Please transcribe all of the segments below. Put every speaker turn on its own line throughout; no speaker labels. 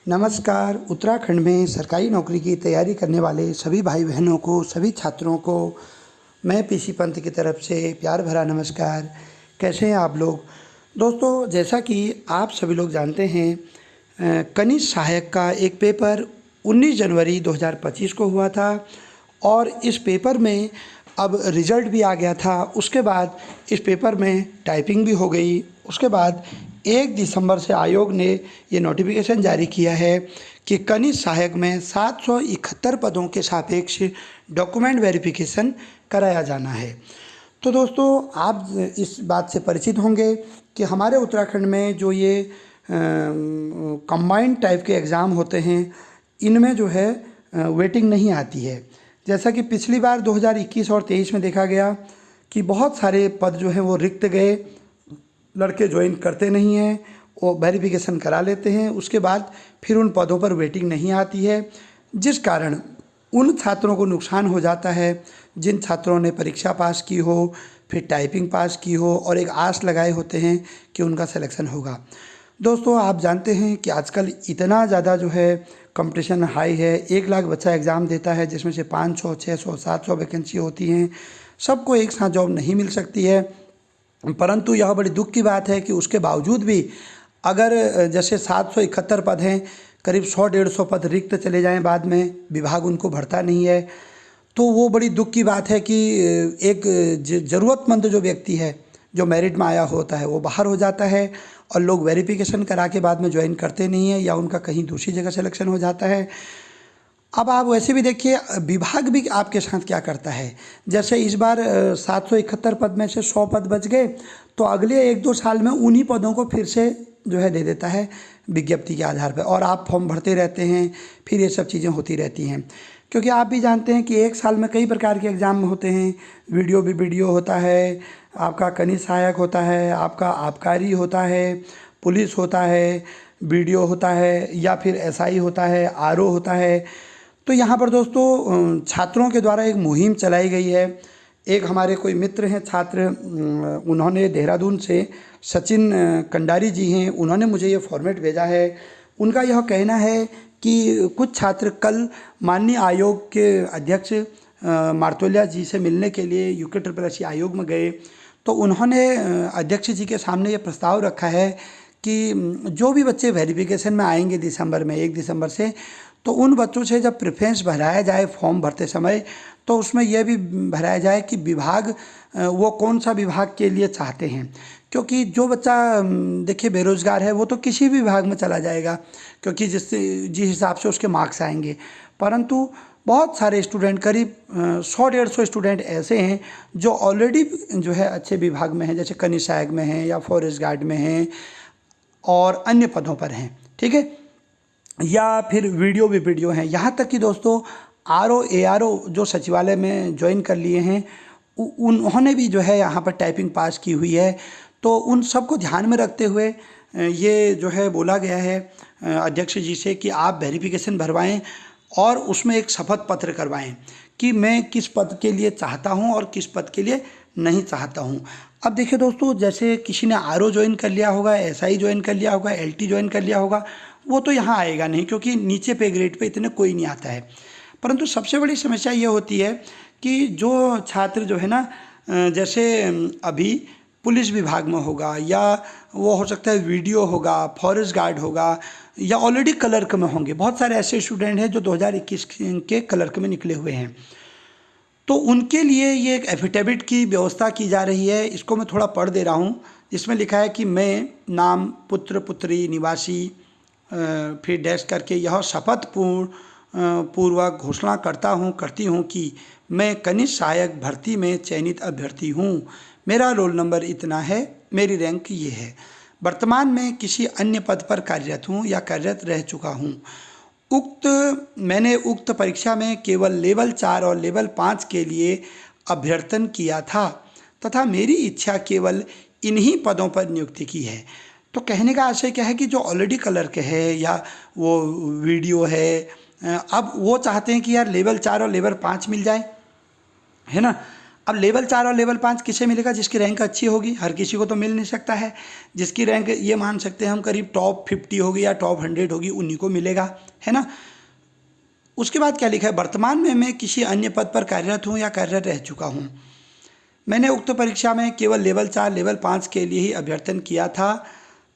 नमस्कार। उत्तराखंड में सरकारी नौकरी की तैयारी करने वाले सभी भाई बहनों को, सभी छात्रों को मैं पीसी पंत की तरफ से प्यार भरा नमस्कार। कैसे हैं आप लोग? दोस्तों, जैसा कि आप सभी लोग जानते हैं, कनिष्ठ सहायक का एक पेपर 19 जनवरी 2025 को हुआ था और इस पेपर में अब रिज़ल्ट भी आ गया था। उसके बाद इस पेपर में टाइपिंग भी हो गई। उसके बाद 1 दिसंबर से आयोग ने ये नोटिफिकेशन जारी किया है कि कनिष्ठ सहायक में 771 पदों के सापेक्ष डॉक्यूमेंट वेरिफिकेशन कराया जाना है। तो दोस्तों, आप इस बात से परिचित होंगे कि हमारे उत्तराखंड में जो ये कंबाइंड टाइप के एग्ज़ाम होते हैं, इनमें जो है वेटिंग नहीं आती है। जैसा कि पिछली बार 2021 और 23 में देखा गया कि बहुत सारे पद जो हैं वो रिक्त गए, लड़के ज्वाइन करते नहीं हैं, वो वेरिफिकेशन करा लेते हैं, उसके बाद फिर उन पदों पर वेटिंग नहीं आती है, जिस कारण उन छात्रों को नुकसान हो जाता है जिन छात्रों ने परीक्षा पास की हो, फिर टाइपिंग पास की हो और एक आस लगाए होते हैं कि उनका सिलेक्शन होगा। दोस्तों, आप जानते हैं कि आजकल इतना ज़्यादा जो है कंपटीशन हाई है। 1 लाख बच्चा एग्ज़ाम देता है, जिसमें से 500, 600, 700 वैकेंसी होती हैं। सबको एक साथ जॉब नहीं मिल सकती है, परंतु यह बड़ी दुख की बात है कि उसके बावजूद भी अगर जैसे 771 पद हैं, करीब 100-150 पद रिक्त चले जाएं, बाद में विभाग उनको भरता नहीं है, तो वो बड़ी दुख की बात है कि एक ज़रूरतमंद जो व्यक्ति है, जो मेरिट में आया होता है, वो बाहर हो जाता है और लोग वेरिफिकेशन करा के बाद में ज्वाइन करते नहीं हैं या उनका कहीं दूसरी जगह सिलेक्शन हो जाता है। अब आप वैसे भी देखिए, विभाग भी आपके साथ क्या करता है। जैसे इस बार 771 पद में से 100 पद बच गए, तो अगले 1-2 साल में उन्हीं पदों को फिर से जो है दे देता है विज्ञप्ति के आधार पर, और आप फॉर्म भरते रहते हैं, फिर ये सब चीज़ें होती रहती हैं। क्योंकि आप भी जानते हैं कि एक साल में कई प्रकार के एग्ज़ाम होते हैं। वीडियो होता है, आपका कनिष्ठ सहायक होता है, आपका आबकारी होता है, पुलिस होता है, वीडियो होता है, या फिर एसआई होता है, आरओ होता है। तो यहाँ पर दोस्तों छात्रों के द्वारा एक मुहिम चलाई गई है। एक हमारे कोई मित्र हैं छात्र, उन्होंने देहरादून से सचिन कंडारी जी हैं, उन्होंने मुझे ये फॉर्मेट भेजा है। उनका यह कहना है कि कुछ छात्र कल माननीय आयोग के अध्यक्ष मार्तोलिया जी से मिलने के लिए UKSSC आयोग में गए, तो उन्होंने अध्यक्ष जी के सामने ये प्रस्ताव रखा है कि जो भी बच्चे वेरिफिकेशन में आएंगे दिसंबर में, 1 दिसंबर से, तो उन बच्चों से जब प्रेफरेंस भराया जाए फॉर्म भरते समय, तो उसमें यह भी भराया जाए कि विभाग वो कौन सा विभाग के लिए चाहते हैं। क्योंकि जो बच्चा देखिए बेरोज़गार है, वो तो किसी भी विभाग में चला जाएगा, क्योंकि जिस हिसाब से उसके मार्क्स आएंगे। परंतु बहुत सारे स्टूडेंट, करीब 100-150 स्टूडेंट ऐसे हैं जो ऑलरेडी जो है अच्छे विभाग में हैं, जैसे कनिष्ठ सहायक में हैं या फॉरेस्ट गार्ड में हैं और अन्य पदों पर हैं, ठीक है, या फिर वीडियो हैं। यहाँ तक कि दोस्तों आरओ एआरओ जो सचिवालय में ज्वाइन कर लिए हैं, उन्होंने भी जो है यहाँ पर टाइपिंग पास की हुई है। तो उन सब को ध्यान में रखते हुए ये जो है बोला गया है अध्यक्ष जी से कि आप वेरिफिकेशन भरवाएं और उसमें एक शपथ पत्र करवाएं कि मैं किस पद के लिए चाहता हूं और किस पद के लिए नहीं चाहता हूं। अब देखिए दोस्तों, जैसे किसी ने आरओ ज्वाइन कर लिया होगा, एसआई ज्वाइन कर लिया होगा, एलटी ज्वाइन कर लिया होगा, वो तो यहाँ आएगा नहीं, क्योंकि नीचे पे ग्रेड पे इतने कोई नहीं आता है। परंतु सबसे बड़ी समस्या ये होती है कि जो छात्र जो है ना, जैसे अभी पुलिस विभाग में होगा, या वो हो सकता है वीडियो होगा, फॉरेस्ट गार्ड होगा, या ऑलरेडी क्लर्क में होंगे। बहुत सारे ऐसे स्टूडेंट हैं जो 2021 के क्लर्क में निकले हुए हैं, तो उनके लिए ये एक एफिडेविट की व्यवस्था की जा रही है। इसको मैं थोड़ा पढ़ दे रहा हूँ, जिसमें लिखा है कि मैं नाम, पुत्र पुत्री, निवासी, फिर डैश करके यह शपथ पूर्वक घोषणा करती हूँ कि मैं कनिष्ठ सहायक भर्ती में चयनित अभ्यर्थी हूँ। मेरा रोल नंबर इतना है, मेरी रैंक ये है, वर्तमान में किसी अन्य पद पर कार्यरत हूँ या कार्यरत रह चुका हूँ। मैंने उक्त परीक्षा में केवल लेवल 4 और लेवल 5 के लिए अभ्यर्थन किया था तथा मेरी इच्छा केवल इन्हीं पदों पर नियुक्ति की है। तो कहने का आशय क्या है कि जो ऑलरेडी क्लर्क है या वो वीडियो है, अब वो चाहते हैं कि यार लेवल 4 और लेवल 5 मिल जाए, है ना। अब लेवल 4 और लेवल 5 किसे मिलेगा? जिसकी रैंक अच्छी होगी। हर किसी को तो मिल नहीं सकता है। जिसकी रैंक ये मान सकते हैं हम करीब टॉप 50 होगी या टॉप 100 होगी, उन्हीं को मिलेगा, है ना। उसके बाद क्या लिखा है? वर्तमान में मैं किसी अन्य पद पर कार्यरत हूँ या कार्यरत रह चुका हूँ। मैंने उक्त परीक्षा में केवल लेवल 4 लेवल 5 के लिए ही अभ्यर्थन किया था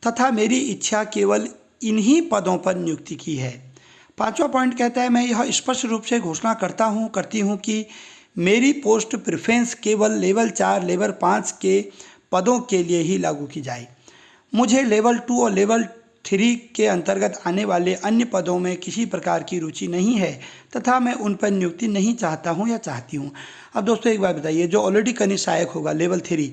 तथा मेरी इच्छा केवल इन्हीं पदों पर नियुक्ति की है। 5वां पॉइंट कहता है, मैं यह स्पष्ट रूप से घोषणा करती हूँ कि मेरी पोस्ट प्रेफरेंस केवल लेवल 4 लेवल 5 के पदों के लिए ही लागू की जाए। मुझे लेवल 2 और लेवल 3 के अंतर्गत आने वाले अन्य पदों में किसी प्रकार की रुचि नहीं है तथा मैं उन पर नियुक्ति नहीं चाहता हूं या चाहती हूं। अब दोस्तों एक बात बताइए, जो ऑलरेडी कनिष्ठ सहायक होगा लेवल 3,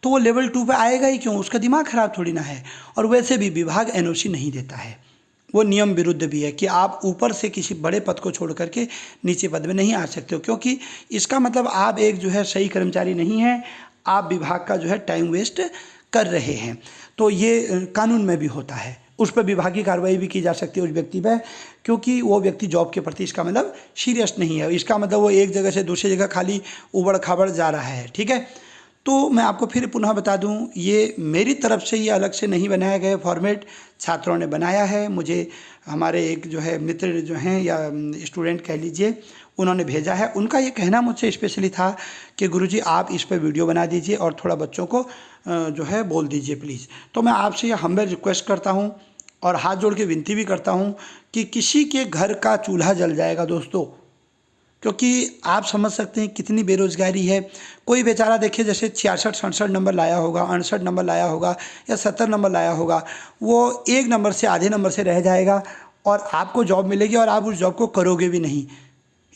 तो वो लेवल 2 पे आएगा ही क्यों? उसका दिमाग खराब थोड़ी ना है। और वैसे भी विभाग एनओसी नहीं देता है, वो नियम विरुद्ध भी है कि आप ऊपर से किसी बड़े पद को छोड़ करके नीचे पद में नहीं आ सकते हो, क्योंकि इसका मतलब आप एक जो है सही कर्मचारी नहीं है, आप विभाग का जो है टाइम वेस्ट कर रहे हैं। तो ये कानून में भी होता है, उस पर विभागीय कार्रवाई भी की जा सकती है उस व्यक्ति पर, क्योंकि वो व्यक्ति जॉब के प्रति इसका मतलब सीरियस नहीं है। इसका मतलब वो एक जगह से दूसरी जगह खाली उबड़ खाबड़ जा रहा है, ठीक है। तो मैं आपको फिर पुनः बता दूं, ये मेरी तरफ से ये अलग से नहीं बनाया गया फॉर्मेट, छात्रों ने बनाया है। मुझे हमारे एक जो है मित्र जो हैं या स्टूडेंट कह लीजिए, उन्होंने भेजा है। उनका ये कहना मुझसे स्पेशली था कि गुरुजी आप इस पर वीडियो बना दीजिए और थोड़ा बच्चों को जो है बोल दीजिए प्लीज़। तो मैं आपसे ये हम्बल रिक्वेस्ट करता हूँ और हाथ जोड़ के विनती भी करता हूँ कि किसी के घर का चूल्हा जल जाएगा दोस्तों, क्योंकि आप समझ सकते हैं कितनी बेरोजगारी है। कोई बेचारा देखिए जैसे 66-67 नंबर लाया होगा, 68 नंबर लाया होगा या 70 नंबर लाया होगा, वो एक नंबर से आधे नंबर से रह जाएगा और आपको जॉब मिलेगी और आप उस जॉब को करोगे भी नहीं।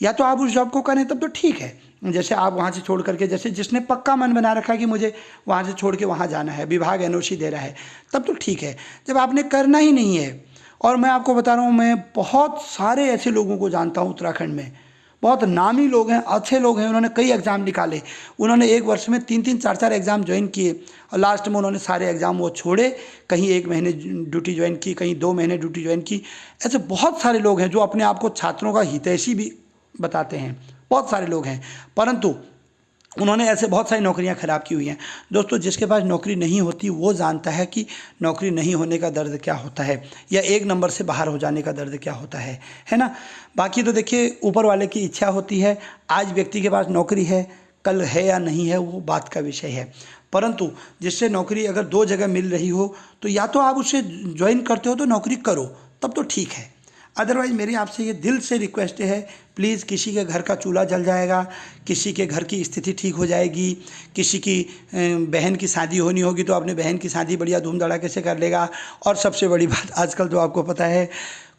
या तो आप उस जॉब को करें तब तो ठीक है, जैसे आप वहाँ से छोड़ करके, जैसे जिसने पक्का मन बना रखा है कि मुझे वहाँ से छोड़ के वहाँ जाना है, विभाग एनओसी दे रहा है, तब तो ठीक है। जब आपने करना ही नहीं है, और मैं आपको बता रहा हूँ, मैं बहुत सारे ऐसे लोगों को जानता हूँ उत्तराखंड में, बहुत नामी लोग हैं, अच्छे लोग हैं, उन्होंने कई एग्ज़ाम निकाले, उन्होंने एक वर्ष में 3-3 4-4 एग्ज़ाम ज्वाइन किए और लास्ट में उन्होंने सारे एग्ज़ाम वो छोड़े, कहीं 1 महीने ड्यूटी ज्वाइन की, कहीं 2 महीने ड्यूटी ज्वाइन की। ऐसे बहुत सारे लोग हैं जो अपने आप को छात्रों का हितैषी भी बताते हैं, बहुत सारे लोग हैं, परंतु उन्होंने ऐसे बहुत सारी नौकरियां खराब की हुई हैं। दोस्तों, जिसके पास नौकरी नहीं होती वो जानता है कि नौकरी नहीं होने का दर्द क्या होता है, या एक नंबर से बाहर हो जाने का दर्द क्या होता है ना। बाकी तो देखिए ऊपर वाले की इच्छा होती है, आज व्यक्ति के पास नौकरी है, कल है या नहीं है वो बात का विषय है। परंतु जिससे नौकरी अगर 2 जगह मिल रही हो तो या तो आप उससे ज्वाइन करते हो तो नौकरी करो, तब तो ठीक है। अदरवाइज़ मेरी आपसे ये दिल से रिक्वेस्ट है, प्लीज़, किसी के घर का चूल्हा जल जाएगा, किसी के घर की स्थिति ठीक हो जाएगी, किसी की बहन की शादी होनी होगी तो अपने बहन की शादी बढ़िया धूम धड़ाके से कर लेगा। और सबसे बड़ी बात, आजकल तो आपको पता है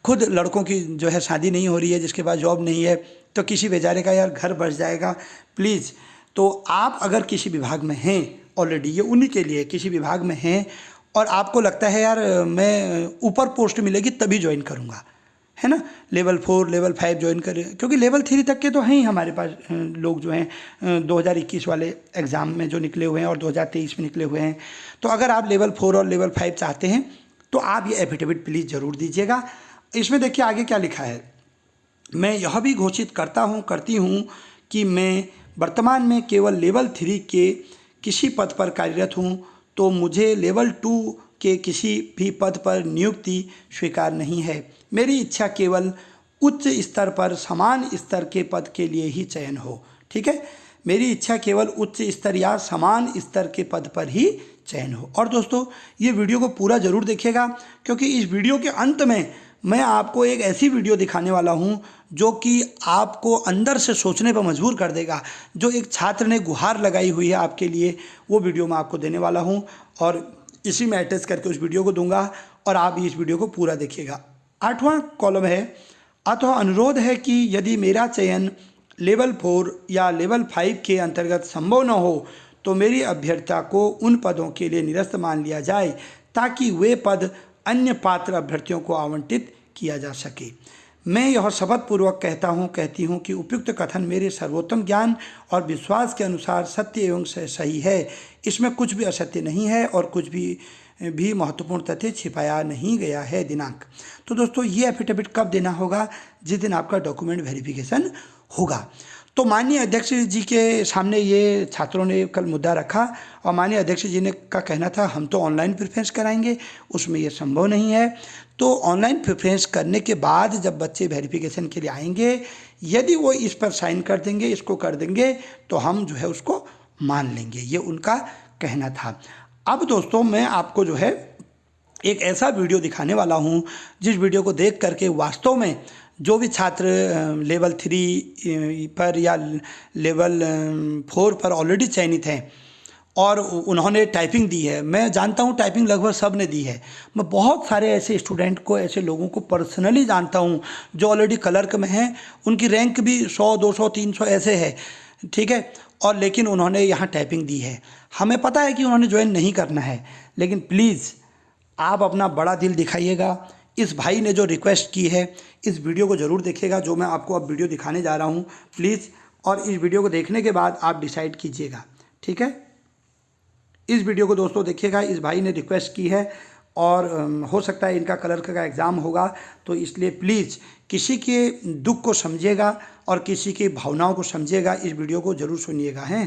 खुद लड़कों की जो है शादी नहीं हो रही है, जिसके पास जॉब नहीं है, तो किसी बेचारे का यार घर बस जाएगा। प्लीज़, तो आप अगर किसी विभाग में हैं, ऑलरेडी ये उन्हीं के लिए, किसी विभाग में हैं और आपको लगता है यार मैं ऊपर पोस्ट मिलेगी तभी ज्वाइन करूँगा, है ना, लेवल 4 लेवल 5 ज्वाइन करें, क्योंकि लेवल 3 तक के तो हैं ही हमारे पास लोग जो हैं 2021 वाले एग्ज़ाम में जो निकले हुए हैं और 2023 में निकले हुए हैं। तो अगर आप लेवल 4 और लेवल 5 चाहते हैं तो आप ये एफिडेविट प्लीज़ ज़रूर दीजिएगा। इसमें देखिए आगे क्या लिखा है, मैं यह भी घोषित करती हूँ कि मैं वर्तमान में केवल लेवल 3 के किसी पद पर कार्यरत हूँ, तो मुझे लेवल 2 के किसी भी पद पर नियुक्ति स्वीकार नहीं है। मेरी इच्छा केवल उच्च स्तर पर समान स्तर के पद के लिए ही चयन हो, ठीक है। मेरी इच्छा केवल उच्च स्तर या समान स्तर के पद पर ही चयन हो। और दोस्तों, ये वीडियो को पूरा ज़रूर देखिएगा, क्योंकि इस वीडियो के अंत में मैं आपको एक ऐसी वीडियो दिखाने वाला हूँ जो कि आपको अंदर से सोचने पर मजबूर कर देगा। जो एक छात्र ने गुहार लगाई हुई है आपके लिए, वो वीडियो मैं आपको देने वाला हूँ और इसी में अटैच करके उस वीडियो को दूंगा और आप इस वीडियो को पूरा देखिएगा। 8वां कॉलम है, अतः अनुरोध है कि यदि मेरा चयन लेवल 4 या लेवल 5 के अंतर्गत संभव न हो तो मेरी अभ्यर्थता को उन पदों के लिए निरस्त मान लिया जाए ताकि वे पद अन्य पात्र अभ्यर्थियों को आवंटित किया जा सके। मैं यह शपथ पूर्वक कहती हूँ कि उपयुक्त कथन मेरे सर्वोत्तम ज्ञान और विश्वास के अनुसार सत्य एवं सही है। इसमें कुछ भी असत्य नहीं है और कुछ भी महत्वपूर्ण तथ्य छिपाया नहीं गया है। दिनांक, तो दोस्तों ये एफिडेविट कब देना होगा? जिस दिन आपका डॉक्यूमेंट वेरिफिकेशन होगा। तो माननीय अध्यक्ष जी के सामने ये छात्रों ने कल मुद्दा रखा और माननीय अध्यक्ष जी ने का कहना था हम तो ऑनलाइन प्रेफरेंस कराएंगे, उसमें ये संभव नहीं है। तो ऑनलाइन प्रेफरेंस करने के बाद जब बच्चे वेरिफिकेशन के लिए आएंगे, यदि वो इस पर साइन कर देंगे, इसको कर देंगे, तो हम जो है उसको मान लेंगे, ये उनका कहना था। अब दोस्तों मैं आपको जो है एक ऐसा वीडियो दिखाने वाला हूँ जिस वीडियो को देख करके वास्तव में जो भी छात्र लेवल 3 पर या लेवल 4 पर ऑलरेडी चयनित हैं और उन्होंने टाइपिंग दी है, मैं जानता हूँ टाइपिंग लगभग सब ने दी है। मैं बहुत सारे ऐसे स्टूडेंट को, ऐसे लोगों को पर्सनली जानता हूँ जो ऑलरेडी क्लर्क में हैं, उनकी रैंक भी 100 200 300 ऐसे है, ठीक है, और लेकिन उन्होंने यहाँ टाइपिंग दी है। हमें पता है कि उन्होंने ज्वाइन नहीं करना है, लेकिन प्लीज़ आप अपना बड़ा दिल दिखाइएगा। इस भाई ने जो रिक्वेस्ट की है, इस वीडियो को ज़रूर देखिएगा जो मैं आपको अब वीडियो दिखाने जा रहा हूँ प्लीज़, और इस वीडियो को देखने के बाद आप डिसाइड कीजिएगा, ठीक है। इस वीडियो को दोस्तों देखिएगा, इस भाई ने रिक्वेस्ट की है और हो सकता है इनका क्लर्क का एग्ज़ाम होगा, तो इसलिए प्लीज़ किसी के दुख को समझिएगा और किसी की भावनाओं को समझिएगा, इस वीडियो को ज़रूर सुनिएगा। हैं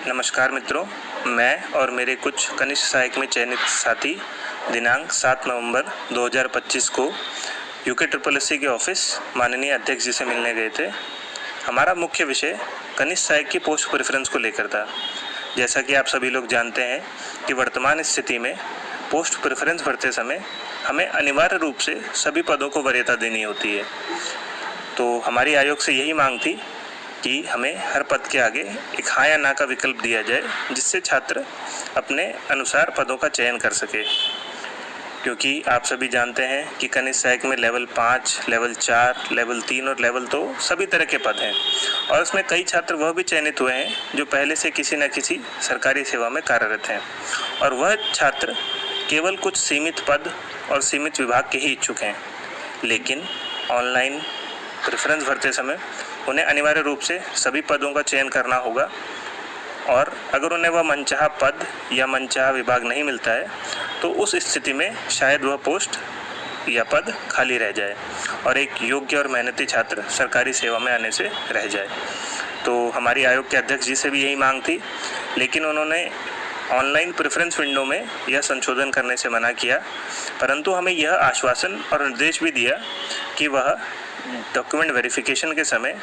नमस्कार मित्रों, मैं और मेरे कुछ कनिष्ठ सहायक में चयनित साथी दिनांक 7 नवंबर 2025 को UKSSC के ऑफिस माननीय अध्यक्ष जी से मिलने गए थे। हमारा मुख्य विषय कनिष्ठ सहायक की पोस्ट प्रेफरेंस को लेकर था। जैसा कि आप सभी लोग जानते हैं कि वर्तमान स्थिति में पोस्ट प्रेफरेंस भरते समय हमें अनिवार्य रूप से सभी पदों को वरीयता देनी होती है। तो हमारी आयोग से यही मांग थी कि हमें हर पद के आगे एक हाँ या ना का विकल्प दिया जाए, जिससे छात्र अपने अनुसार पदों का चयन कर सके। क्योंकि आप सभी जानते हैं कि कनिष्ठ सहायक में लेवल 5, लेवल 4, लेवल 3 और लेवल 2 सभी तरह के पद हैं, और उसमें कई छात्र वह भी चयनित हुए हैं जो पहले से किसी न किसी सरकारी सेवा में कार्यरत हैं, और वह छात्र केवल कुछ सीमित पद और सीमित विभाग के ही इच्छुक हैं। लेकिन ऑनलाइन प्रेफरेंस भरते समय उन्हें अनिवार्य रूप से सभी पदों का चयन करना होगा, और अगर उन्हें वह मनचाहा पद या मनचाहा विभाग नहीं मिलता है तो उस स्थिति में शायद वह पोस्ट या पद खाली रह जाए और एक योग्य और मेहनती छात्र सरकारी सेवा में आने से रह जाए। तो हमारी आयोग के अध्यक्ष जी से भी यही मांग थी, लेकिन उन्होंने ऑनलाइन प्रेफरेंस विंडो में यह संशोधन करने से मना किया, परंतु हमें यह आश्वासन और निर्देश भी दिया कि वह डॉक्यूमेंट वेरिफिकेशन के समय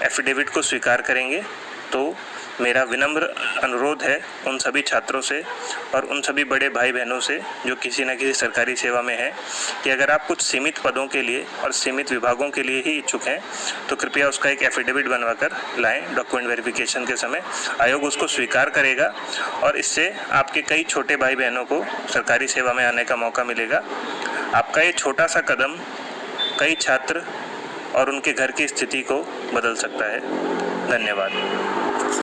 एफिडेविट को स्वीकार करेंगे। तो मेरा विनम्र अनुरोध है उन सभी छात्रों से और उन सभी बड़े भाई बहनों से जो किसी न किसी सरकारी सेवा में हैं कि अगर आप कुछ सीमित पदों के लिए और सीमित विभागों के लिए ही इच्छुक हैं तो कृपया उसका एक एफिडेविट बनवाकर लाएं। डॉक्यूमेंट वेरिफिकेशन के समय आयोग उसको स्वीकार करेगा और इससे आपके कई छोटे भाई बहनों को सरकारी सेवा में आने का मौका मिलेगा। आपका ये छोटा सा कदम कई छात्र और उनके घर की स्थिति को बदल सकता है। धन्यवाद।